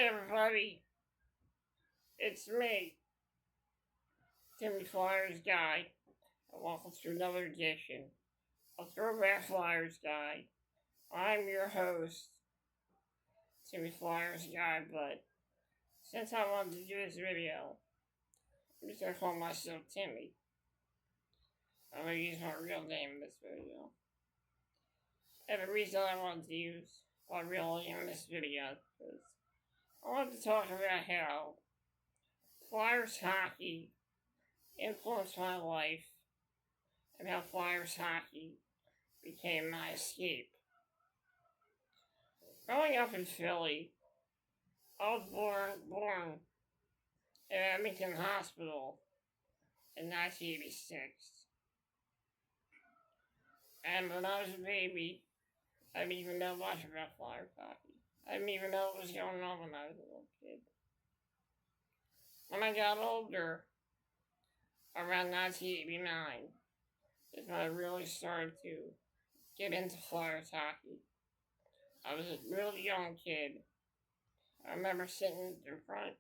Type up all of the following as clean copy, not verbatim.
everybody, it's me, Flyers Guy, and welcome to another edition of Throwback Flyersguy. I'm your host, Flyers Guy, but since I wanted to do this video, I'm just gonna call myself Timmy. I'm gonna use my real name in this video. And the reason I wanted to use my real name in this video is I wanted to talk about how Flyers hockey influenced my life and how Flyers hockey became my escape. Growing up in Philly, I was born in Abington Hospital in 1986. And when I was a baby, I didn't even know much about Flyers hockey. I didn't even know what was going on when I was a little kid. When I got older, around 1989, is when I really started to get into Flyers hockey. I was a really young kid. I remember sitting in front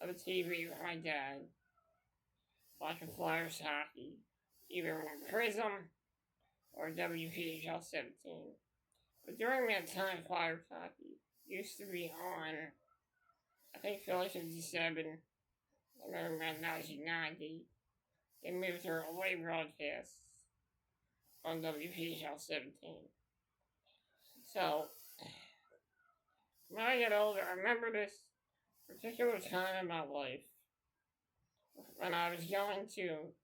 of the TV with my dad, watching Flyers hockey, either on Prism or WPHL 17. But during that time, Flyers hockey used to be on, I think, Philly 57. I remember around 1990. They moved their away broadcasts on WPHL 17. So, when I get older, I remember this particular time in my life when I was going to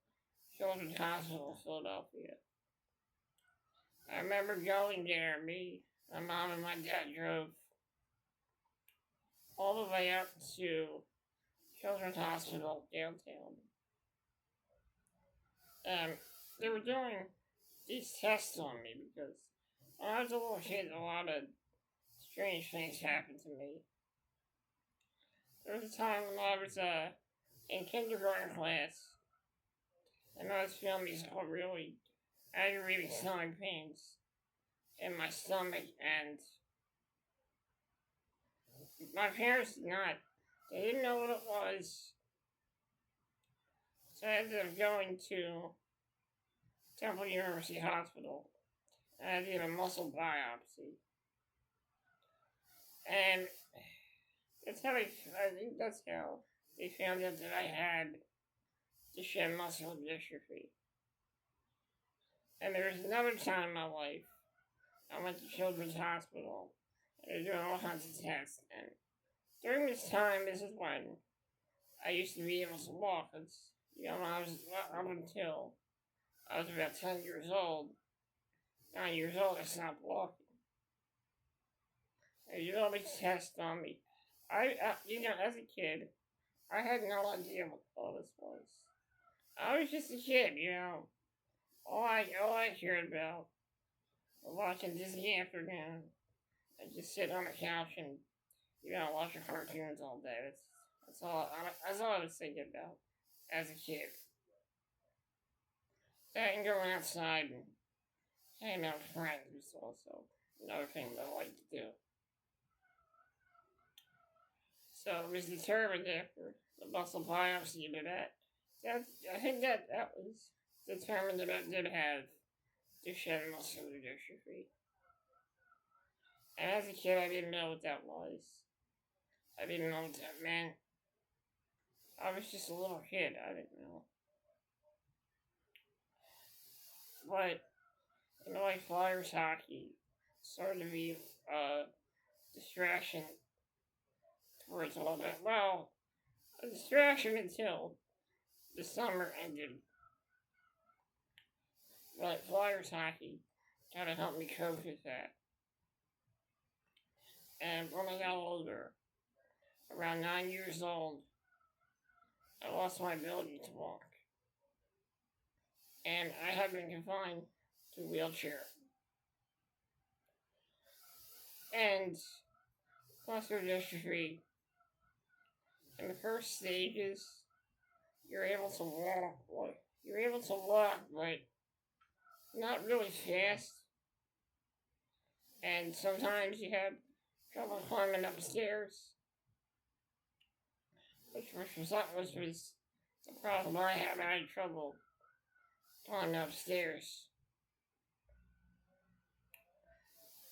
Children's Hospital, Philadelphia. I remember going there. Me, my mom, and my dad drove all the way up to Children's Hospital downtown. And they were doing these tests on me because when I was a little kid, a lot of strange things happened to me. There was a time when I was in kindergarten class, and I was feeling these really aggravating stomach pains in my stomach, and my parents they didn't know what it was, so I ended up going to Temple University Hospital, and I did a muscle biopsy, and I think that's how they found out that I had Duchenne muscular dystrophy. And there was another time in my life, I went to Children's Hospital, and they were doing all kinds of tests, and during this time, this is when I used to be able to walk. It's, when I was up until I was about 10 years old, 9 years old, I stopped walking. They did all these tests on me. As a kid, I had no idea what all this was. I was just a kid, All I cared about was watching Disney Afternoon and just sit on the couch and, watching cartoons all day. That's all I was thinking about as a kid. That and going outside and hanging out with friends was also another thing that I like to do. So it was determined after the muscle biopsy I think that was determined that I did have Duchenne muscular dystrophy. And as a kid, I didn't know what that was. I didn't know what that meant. I was just a little kid. I didn't know. But, Flyers hockey started to be a distraction towards all that. Well, a distraction until the summer ended. But Flyers hockey kind of helped me cope with that. And when I got older, around 9 years old, I lost my ability to walk. And I had been confined to a wheelchair. And muscular dystrophy, in the first stages, you're able to walk, but not really fast. And sometimes you have trouble climbing upstairs. which was the problem I had. I had trouble going upstairs.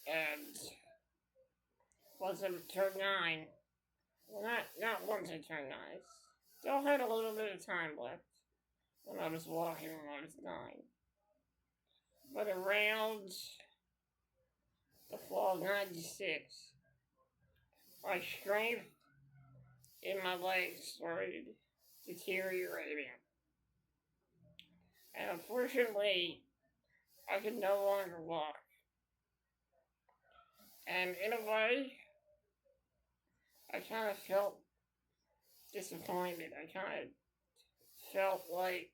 And once I turned 9, well, not once I turned 9, still had a little bit of time left when I was walking when I was 9. But around the fall of 96, my strength in my legs started deteriorating. And unfortunately, I could no longer walk. And in a way, I kind of felt disappointed. I kind of felt like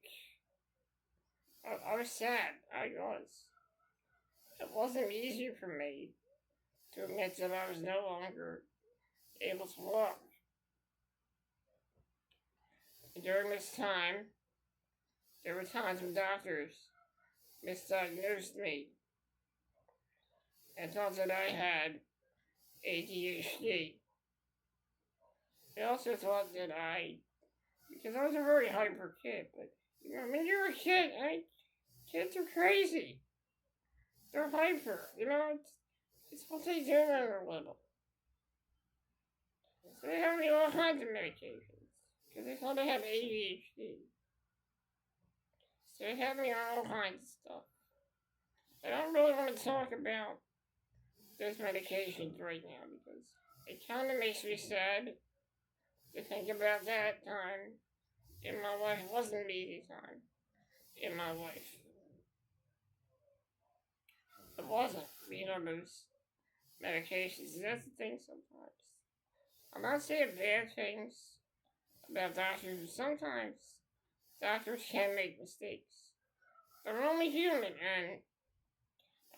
I was sad. I was. It wasn't easy for me to admit that I was no longer able to walk. During this time, there were times when doctors misdiagnosed me and thought that I had ADHD. They also thought that because I was a very hyper kid, but you know, when you're a kid, kids are crazy. They're hyper, you know, it's what they do when they're little. So they have me all kinds of medications, because they thought I had ADHD. So they have me on all kinds of stuff. I don't really want to talk about those medications right now, because it kind of makes me sad to think about that time in my life. It wasn't an easy time in my life. It wasn't being on those medications. That's the thing sometimes. I'm not saying bad things about doctors, but sometimes doctors can make mistakes. They're only human, and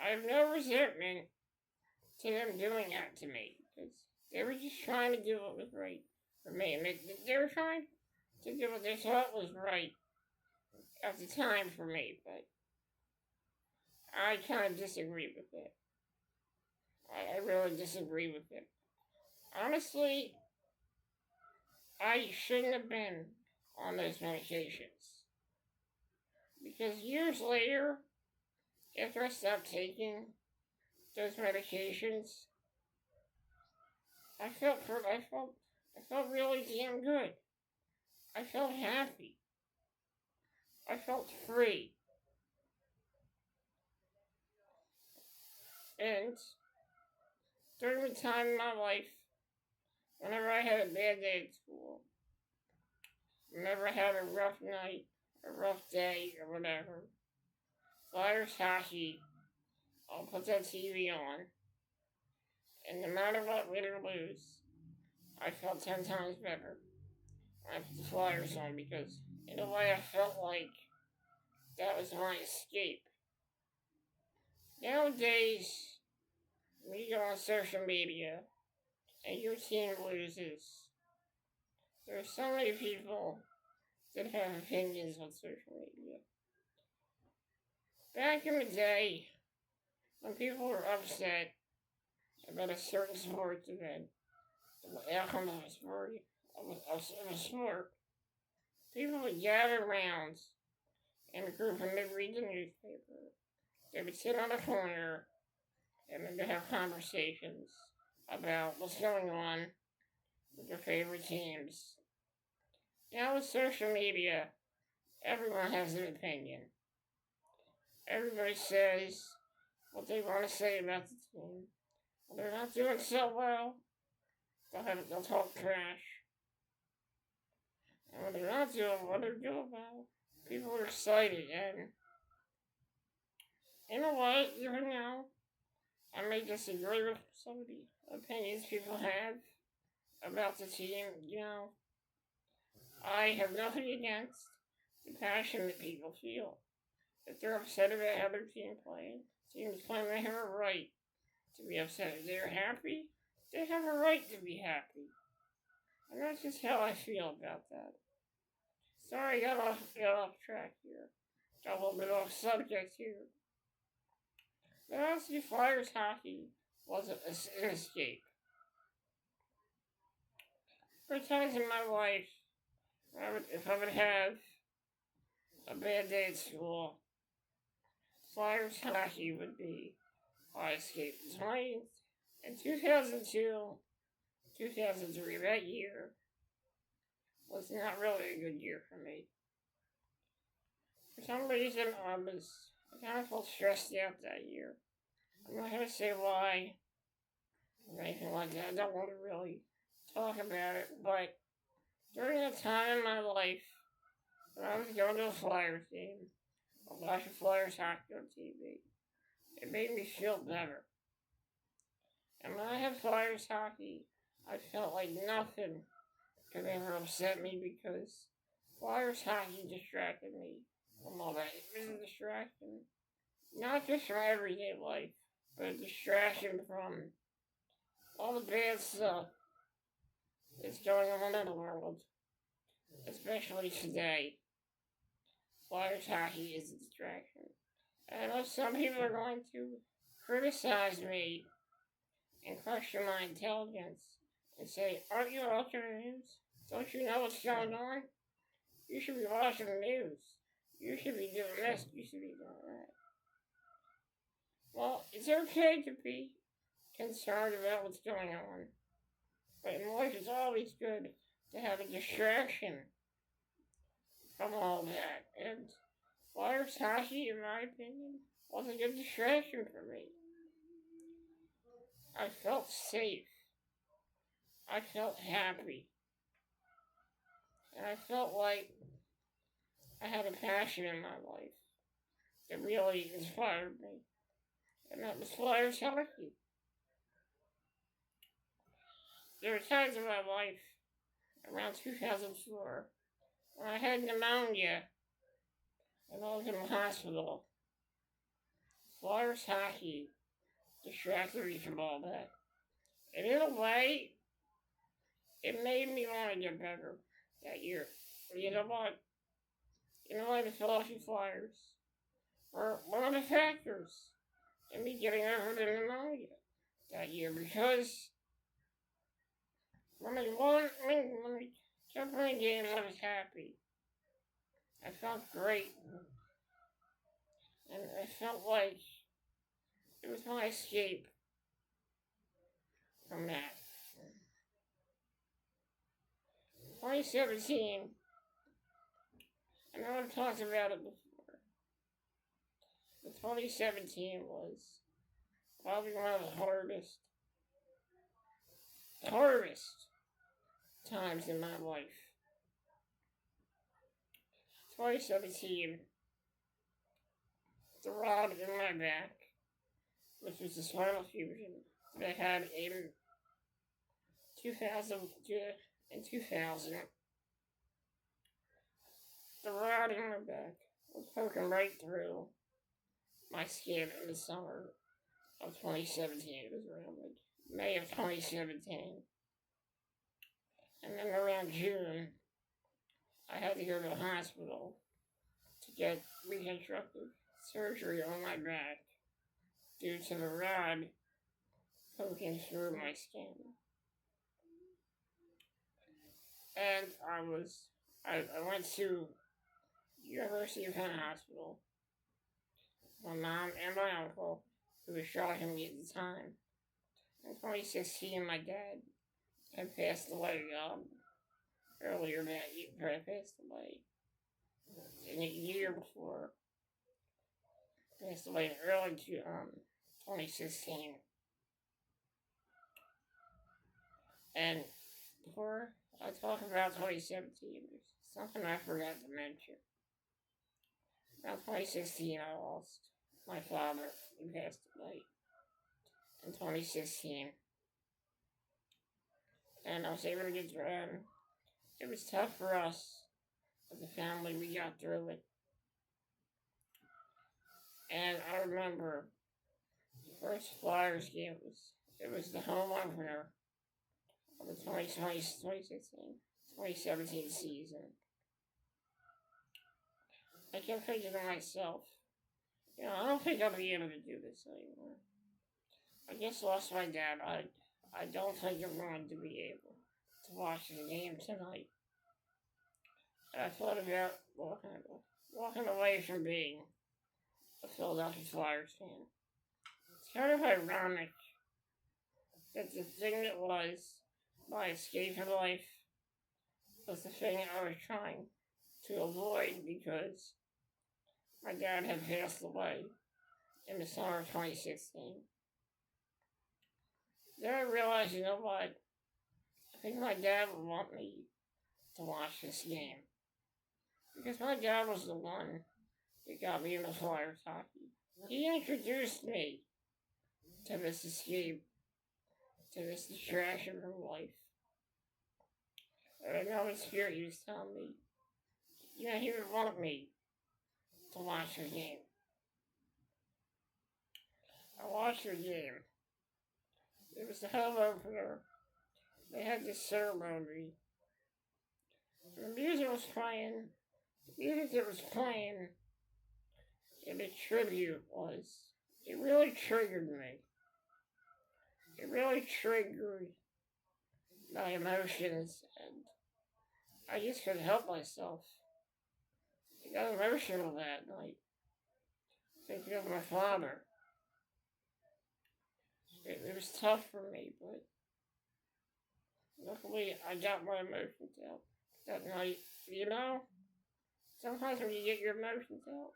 I have no resentment to them doing that to me, because they were just trying to do what was right for me. And they were trying to do what they thought was right at the time for me, but I kind of disagree with it. I really disagree with it. Honestly, I shouldn't have been on those medications. Because years later, after I stopped taking those medications, I felt really damn good. I felt happy. I felt free. And during the time in my life, whenever I had a bad day at school, whenever I had a rough night, a rough day, or whatever, Flyers hockey, I'll put that TV on, and no matter what, win or lose, I felt 10 times better when I put the Flyers on, because in a way I felt like that was my escape. Nowadays, when you go on social media and your team loses, there are so many people that have opinions on social media. Back in the day, when people were upset about a certain sports event, the outcome of a sport, people would gather around in a group and they'd read the newspaper. They would sit on a corner and then they'd have conversations about what's going on with their favorite teams. Now with social media, everyone has an opinion. Everybody says what they want to say about the team. When they're not doing so well, they'll talk trash. And when they're not doing what they're doing well, people are excited. And in a way, even now, I may disagree with some of the opinions people have about the team. You know, I have nothing against the passion that people feel. If they're upset about how their team's playing, they have a right to be upset. If they're happy, they have a right to be happy. And that's just how I feel about that. Sorry, I got off track here. Got a little bit off subject here. But honestly, Flyers hockey was an escape. There were times in my life If I would have a bad day at school, Flyers hockey would be my escape. In 2002, 2003, that year was not really a good year for me. For some reason, I kind of felt stressed out that year. I'm not going to say why or anything like that. I don't want to really talk about it, but during that time in my life, when I was going to a Flyers game, or watching Flyers hockey on TV, it made me feel better. And when I had Flyers hockey, I felt like nothing could ever upset me because Flyers hockey distracted me from all that. It was a distraction, not just from everyday life, but a distraction from all the bad stuff that's going on in the world, especially today. Flyers hockey is a distraction. And I know some people are going to criticize me and question my intelligence and say, aren't you watching the news? Don't you know what's going on? You should be watching the news. You should be doing this. You should be doing that. Well, it's okay to be concerned about what's going on. But in life, it's always good to have a distraction from all that. And Flyers hockey, in my opinion, was a good distraction for me. I felt safe. I felt happy. And I felt like I had a passion in my life that really inspired me. And that was Flyers hockey. There were times in my life, around 2004, when I had pneumonia and I was in the hospital. Flyers hockey distracted me from all that. And in a way, it made me want to get better that year. You know what? In a way, the Philadelphia Flyers were one of the factors in me getting over the pneumonia that year because when we kept winning games, I was happy. I felt great. And I felt like it was my escape from that. 2017, I know I've talked about it before, but 2017 was probably one of the hardest times in my life. 2017, the rod in my back, which was the spinal fusion that I had in 2000, the rod in my back was poking right through my skin in the summer of 2017. It was around like May of 2017. And then around June, I had to go to the hospital to get reconstructive surgery on my back due to the rod poking through my skin. And I went to University of Penn Hospital. My mom and my uncle, who was shocking me at the time. In 2016, my dad had passed away earlier that year. Passed away in a year before. Passed away in early 2016. And before I talk about 2017, there's something I forgot to mention. Around 2016, I lost my father. He passed away in 2016. And I was able to get through it. It was tough for us as a family. We got through it. And I remember the first Flyers game it was the home opener of the 2017 season. I kept thinking to myself, I don't think I'll be able to do this anymore. I just lost my dad. I don't think I'm going to be able to watch the game tonight. I thought about walking away from being a Philadelphia Flyers fan. It's kind of ironic that the thing that was my escape from life was the thing I was trying to avoid because my dad had passed away in the summer of 2016. Then I realized, you know what? I think my dad would want me to watch this game. Because my dad was the one that got me into Flyers hockey. He introduced me to this escape, to this distraction from life. And I know his spirit, he was telling me, you know, he would want me to watch the game. I watched the game. It was the home opener. They had this ceremony. The music was playing. The music that was playing in the tribute was, it really triggered me. It really triggered my emotions, and I just couldn't help myself. I got emotional that night, thinking of my father. It was tough for me, but luckily I got my emotions out that night. You know, sometimes when you get your emotions out,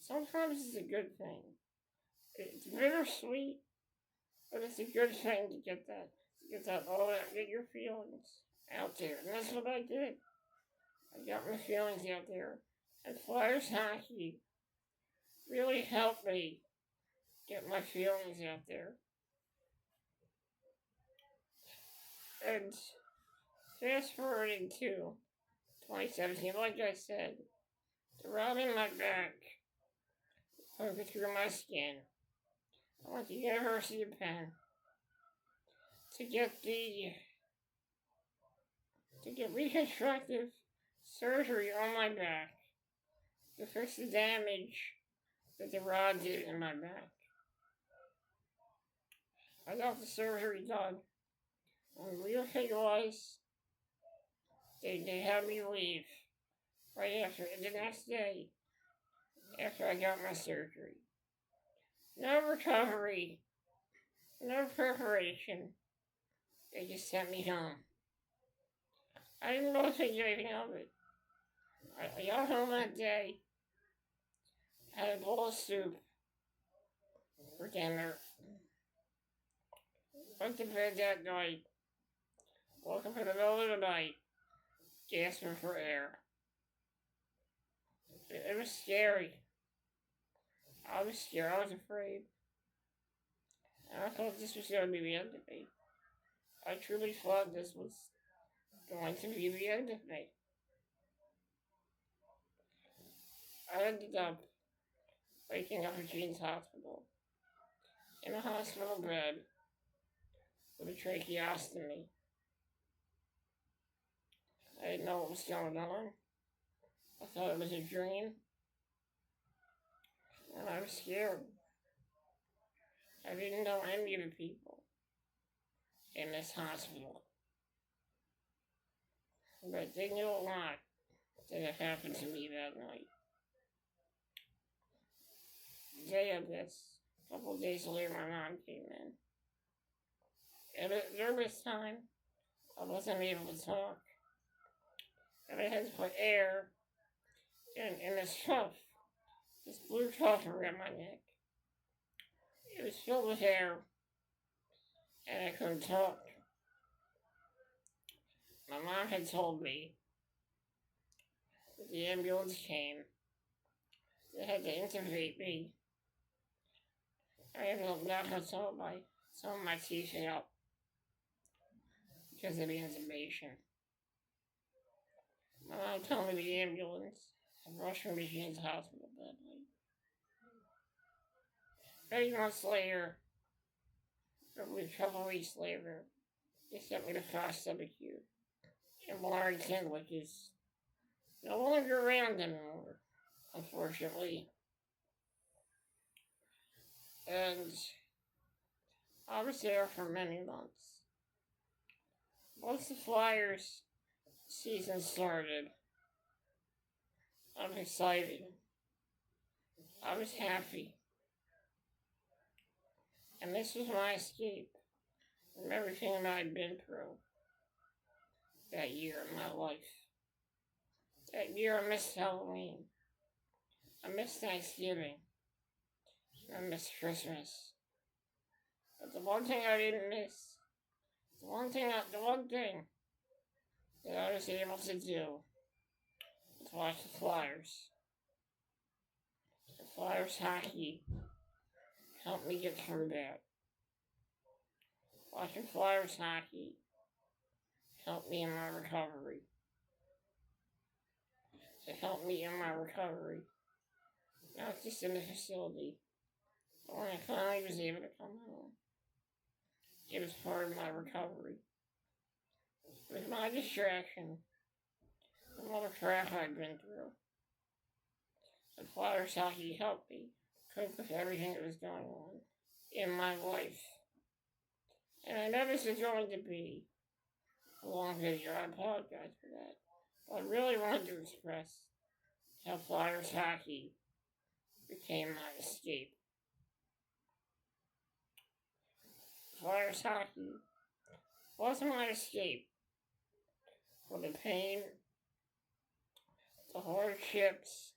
sometimes it's a good thing. It's bittersweet, but it's a good thing to get get your feelings out there. And that's what I did. I got my feelings out there. And Flyers hockey really helped me get my feelings out there. And fast forwarding to 2017, like I said, the rod in my back, poking through my skin. I went to the University of Penn to get reconstructive surgery on my back to fix the damage that the rod did in my back. I got the surgery done. And the real thing was, they had me leave right after, the next day after I got my surgery. No recovery, no preparation. They just sent me home. I didn't really think anything of it. I got home that day, had a bowl of soup for dinner, went to bed that night, woke up in the middle of the night, gasping for air. It was scary. I was scared, I was afraid. And I thought this was going to be the end of me. I truly thought this was going to be the end of me. I ended up waking up at Jean's Hospital, in a hospital bed, with a tracheostomy. I didn't know what was going on. I thought it was a dream. And I was scared. I didn't know any of the people in this hospital. But they knew a lot that had happened to me that night. The day of this, a couple of days later, my mom came in. And during this time, I wasn't able to talk. And I had to put air in this cuff, this blue cuff around my neck. It was filled with air, and I couldn't talk. My mom had told me that the ambulance came. They had to intubate me. I ended up knocking some of my teeth out because of the intubation. My mom told me the ambulance had rushed me to Jean's Hospital that night. 8 months later, probably a couple weeks later, they sent me to Fox WQ in Warrington, which is no longer around anymore, unfortunately. And I was there for many months. Once the Flyers season started, I was excited. I was happy. And this was my escape from everything that I'd been through that year in my life. That year I missed Halloween. I missed Thanksgiving. I missed Christmas. But the one thing I didn't miss, the one thing that I was able to do was watch the Flyers. The Flyers hockey helped me get through that. Watching Flyers hockey helped me in my recovery. It helped me in my recovery. Not just in the facility, but when I finally was able to come home. It was part of my recovery. It was my distraction from all the crap I'd been through. The Flyers hockey helped me cope with everything that was going on in my life. And I know this is going to be a long video. I apologize for that. But I really wanted to express how Flyers hockey became my escape. Flyers hockey was my escape from the pain, the hardships,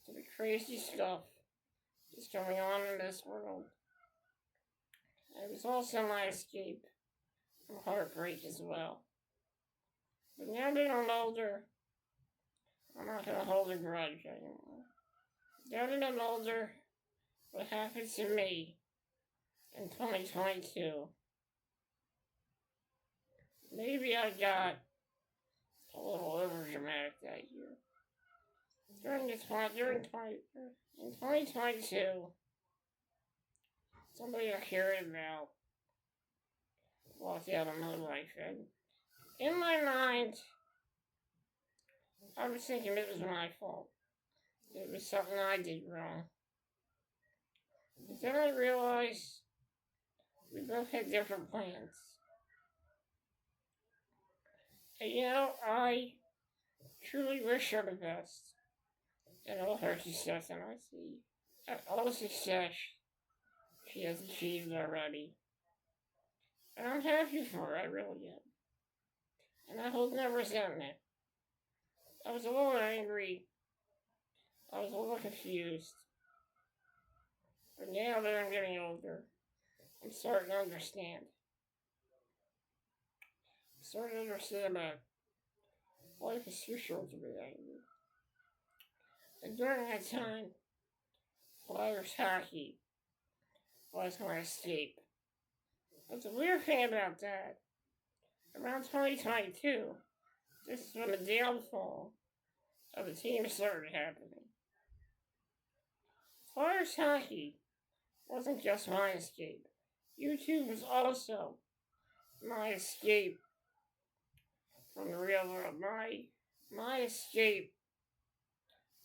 to the crazy stuff that's going on in this world. It was also my escape from heartbreak as well. But now that I'm older, I'm not going to hold a grudge anymore. Now that I'm older, what happened to me in 2022, maybe I got a little overdramatic that year. In 2022, somebody I cared about walked out of my life, and in my mind, I was thinking it was my fault. It was something I did wrong. But then I realized we both had different plans. And I truly wish her the best. And all her success, and I see all the success she has achieved already. And I'm happy for her, I really am. And I hold no resentment. I was a little angry. I was a little confused. But now that I'm getting older, I'm starting to understand. I'm starting to understand that life is too short to be angry. And during that time, Flyers hockey was my escape. But the weird thing about that, around 2022, this is when the downfall of the team started happening. Flyers hockey wasn't just my escape. YouTube was also my escape from the real world. My escape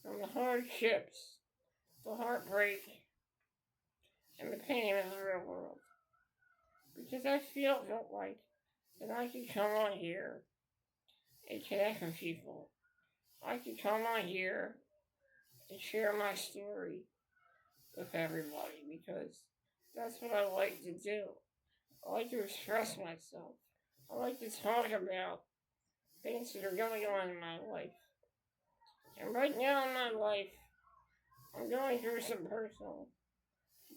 from the hardships, the heartbreak, and the pain of the real world. Because I felt like that I could come on here and connect with people. I could come on here and share my story with everybody because that's what I like to do. I like to express myself. I like to talk about things that are going on in my life. And right now in my life, I'm going through some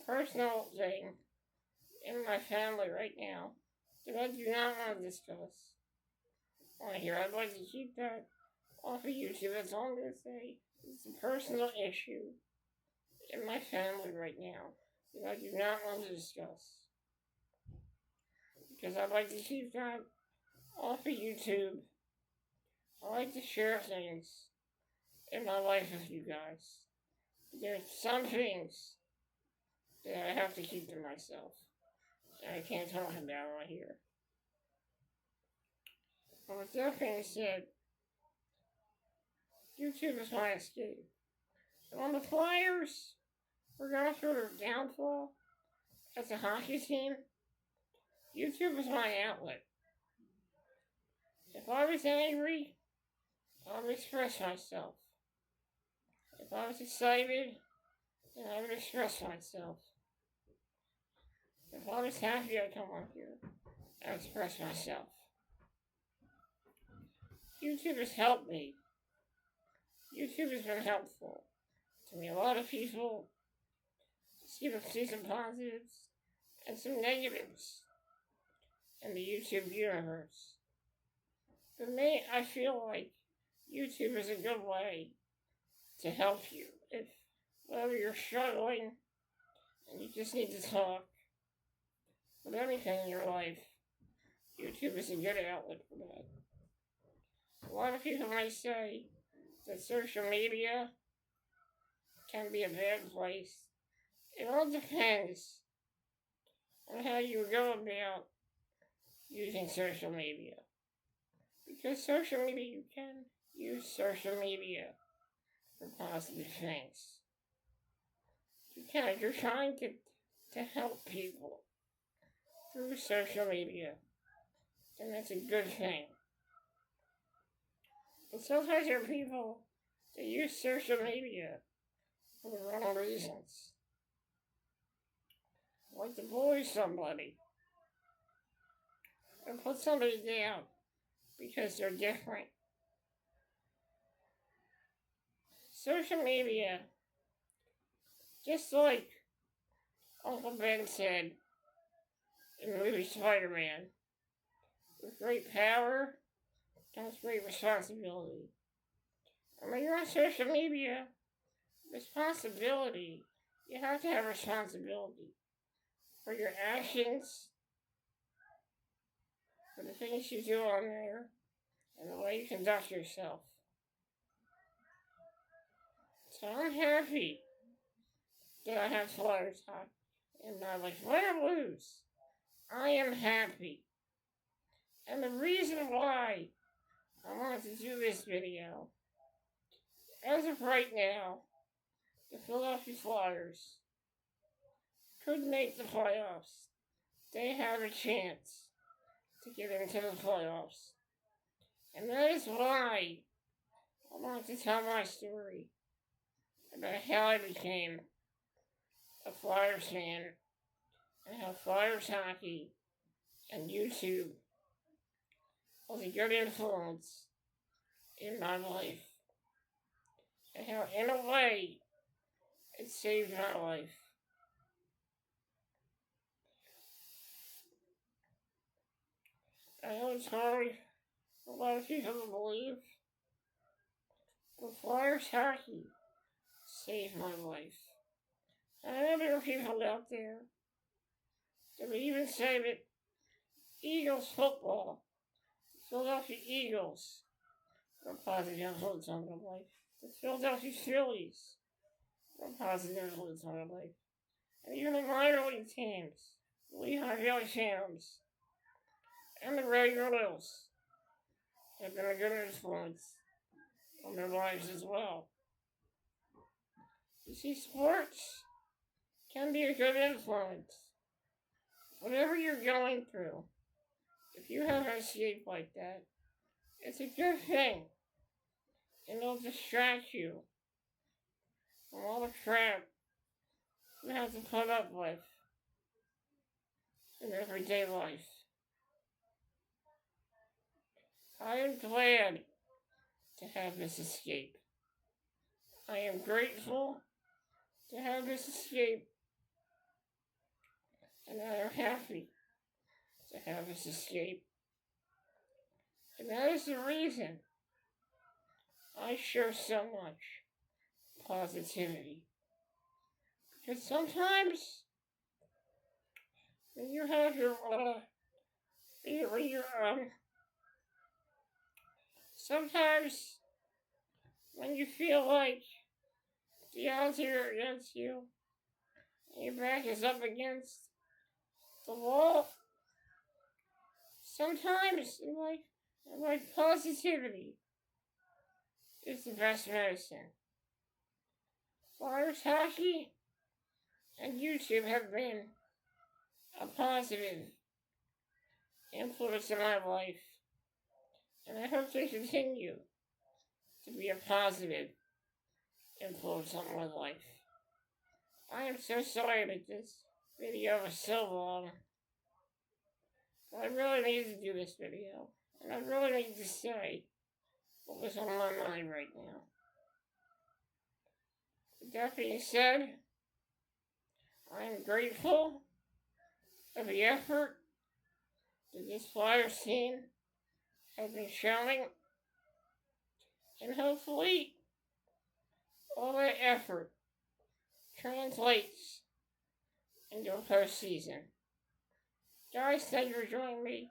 personal thing in my family right now that I do not want to discuss on here. I'd like to keep that off of YouTube. That's all I'm going to say. It's a personal issue in my family right now that I do not want to discuss. Because I'd like to keep that off of YouTube. I like to share things in my life with you guys. There's some things that I have to keep to myself. And I can't talk about on here. But with that being said, YouTube is my escape. And when the Flyers were going through their downfall as a hockey team, YouTube was my outlet. If I was angry, I would express myself. If I was excited, then I would express myself. If I was happy, I'd come on here and express myself. YouTube has helped me. YouTube has been helpful to me. A lot of people see some positives and some negatives in the YouTube universe. For me, I feel like YouTube is a good way to help you. If whether you're struggling and you just need to talk with anything in your life, YouTube is a good outlet for that. A lot of people might say that social media can be a bad place. It all depends on how you go about using social media. Because social media, you can use social media for positive things. You can, if you're trying to help people through social media, then that's a good thing. But sometimes there are people that use social media for the wrong reasons. Like to bully somebody or put somebody down because they're different. Social media, just like Uncle Ben said in the movie Spider-Man, with great power comes great responsibility. And when you're on social media, responsibility, you have to have responsibility for your actions, for the things you do on there, and the way you conduct yourself. So I'm happy that I have Flyers hockey in my life. Win or lose, I am happy. And the reason why I wanted to do this video, as of right now, the Philadelphia Flyers could make the playoffs. They have a chance to get into the playoffs. And that is why I wanted to tell my story about how I became a Flyers fan and how Flyers hockey and YouTube was a good influence in my life. And how, in a way, it saved my life. I know it's hard for a lot of people to believe, but Flyers hockey saved my life. And I know there are people out there that would even say that Eagles football, Philadelphia Eagles, were a positive influence on my life. The Philadelphia Phillies were a positive influence on my life. And even the minor league teams, the Lehigh Valley Phantoms, and the Red Royals have been a good influence on their lives as well. You see, sports can be a good influence. Whatever you're going through, if you have an escape like that, it's a good thing. And it'll distract you from all the crap you have to put up with in everyday life. I am glad to have this escape. I am grateful to have this escape. And I am happy to have this escape. And that is the reason I share so much positivity. Because sometimes when you have sometimes when you feel like the odds are against you, and your back is up against the wall, sometimes in life, positivity is the best medicine. Flyers hockey and YouTube have been a positive influence in my life, and I hope they continue to be a positive influence on my life. I am so sorry that this video was so long. But I really need to do this video. And I really need to say what was on my mind right now. With that being said, I am grateful for the effort that this flyer scene has been showing. And hopefully, all that effort translates into a postseason. Guys, thank you for joining me,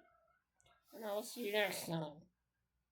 and I'll see you next time.